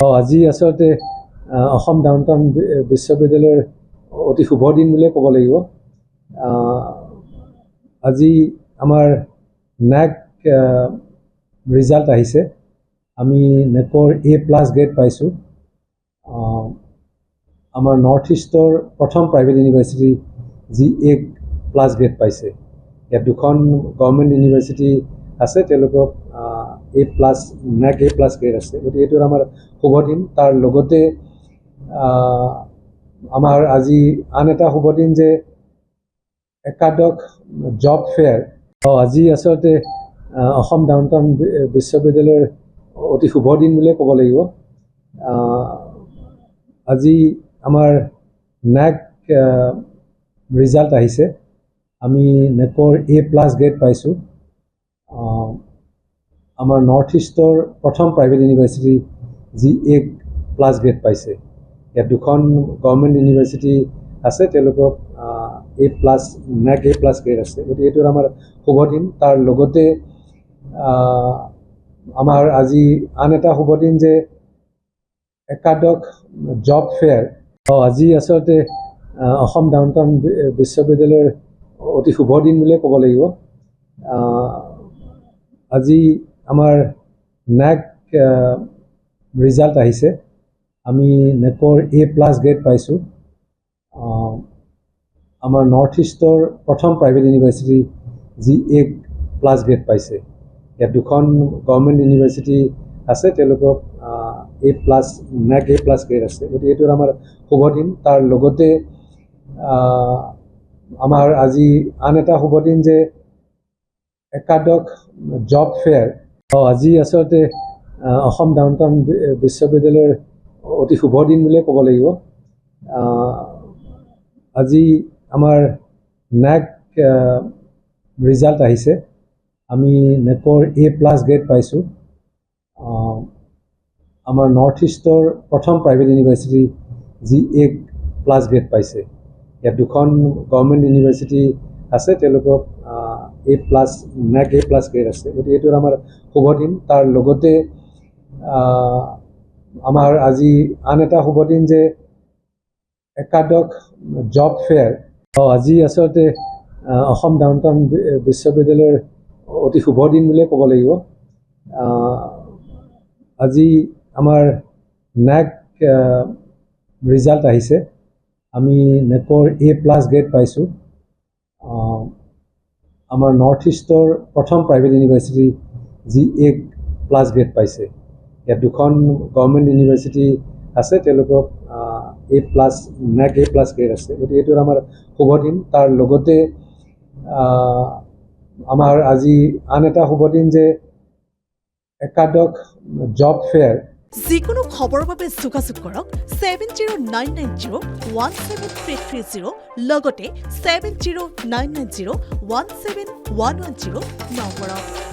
আজি আচলতে অসম ডাউনটাউন বিশ্ববিদ্যালয়ৰ অতি শুভ দিন বুলিয়ে ক'ব লাগিব। আজি আমাৰ নেক ৰিজাল্ট আহিছে। আমি নেকৰ A+ গ্ৰেড পাইছোঁ। আমাৰ নৰ্থ ইষ্টৰ প্ৰথম প্ৰাইভেট ইউনিভাৰ্চিটি যি A+ গ্ৰেড পাইছে। ইয়াত দুখন গভৰ্ণমেণ্ট ইউনিভাৰ্চিটি আছে, তেওঁলোকক নেক A+ গ্ৰেড আছে। গতিকে এইটো আমাৰ শুভ দিন। তাৰ লগতে আমাৰ আজি আন এটা শুভ দিন যে একাদশ জব ফেয়াৰ আজি আচলতে অসম ডাউনটাউন বিশ্ববিদ্যালয়ৰ অতি শুভ দিন বুলিয়ে ক'ব লাগিব। আজি আমাৰ নেক ৰিজাল্ট আহিছে। আমি নেকৰ A+ গ্ৰেড পাইছোঁ। আমাৰ নৰ্থ ইষ্টৰ প্ৰথম প্ৰাইভেট ইউনিভাৰ্চিটি যি A+ গ্ৰেড পাইছে। ইয়াত দুখন গভৰ্ণমেণ্ট ইউনিভাৰ্চিটি আছে, তেওঁলোকক নেক A+ গ্ৰেড আছে। গতিকে এইটো আমাৰ শুভ দিন। তাৰ লগতে আমাৰ আজি আন এটা শুভ দিন যে একাদশ জব ফেয়াৰ আজি আচলতে অসম ডাউনটাউন বিশ্ববিদ্যালয়ৰ অতি শুভ দিন বুলিয়ে ক'ব লাগিব। আজি আমাৰ নেক ৰিজাল্ট আহিছে। আমি নেকৰ A+ গ্ৰেড পাইছোঁ। আমাৰ নৰ্থ ইষ্টৰ প্ৰথম প্ৰাইভেট ইউনিভাৰ্চিটি যি A+ গ্ৰেড পাইছে। ইয়াত দুখন গভৰ্ণমেণ্ট ইউনিভাৰ্চিটি আছে, তেওঁলোকক নেক A+ গ্ৰেড আছে। গতিকে এইটো আমাৰ শুভ দিন। তাৰ লগতে আমাৰ আজি আন এটা শুভ দিন যে একাদশ জব ফেয়াৰ আজি আচলতে অসম ডাউনটাউন বিশ্ববিদ্যালয়ৰ অতি শুভ দিন বুলিয়ে ক'ব লাগিব। আজি আমাৰ নেক ৰিজাল্ট আহিছে। আমি নেকৰ A+ গ্ৰেড পাইছোঁ। আমাৰ নৰ্থ ইষ্টৰ প্ৰথম প্ৰাইভেট ইউনিভাৰ্চিটি যি A+ গ্ৰেড পাইছে। ইয়াত দুখন গভৰ্ণমেণ্ট ইউনিভাৰ্চিটি আছে, তেওঁলোকক নেক A+ গ্ৰেড আছে। গতিকে এইটো আমাৰ শুভ দিন। তাৰ লগতে আমাৰ আজি আন এটা শুভ দিন যে একাদশ জব ফেয়াৰ আজি আচলতে অসম ডাউনটাউন বিশ্ববিদ্যালয়ৰ অতি শুভ দিন বুলিয়ে ক'ব লাগিব। আজি আমাৰ নেক ৰিজাল্ট আহিছে। আমি নেকৰ A+ গ্ৰেড পাইছোঁ। আমাৰ নৰ্থ ইষ্টৰ প্ৰথম প্ৰাইভেট ইউনিভাৰ্চিটি যি A+ গ্ৰেড পাইছে। ইয়াত দুখন গভৰ্ণমেণ্ট ইউনিভাৰ্চিটি আছে, তেওঁলোকক নেক A+ গ্ৰেড আছে। গতিকে এইটো আমাৰ শুভ দিন। তাৰ লগতে আমাৰ আজি আন এটা শুভ দিন যে একাদশ জব ফেয়াৰ যিকোনো খবৰৰ বাবে যোগাযোগ কৰক 7099017330 লগতে 7099017110 নম্বৰত।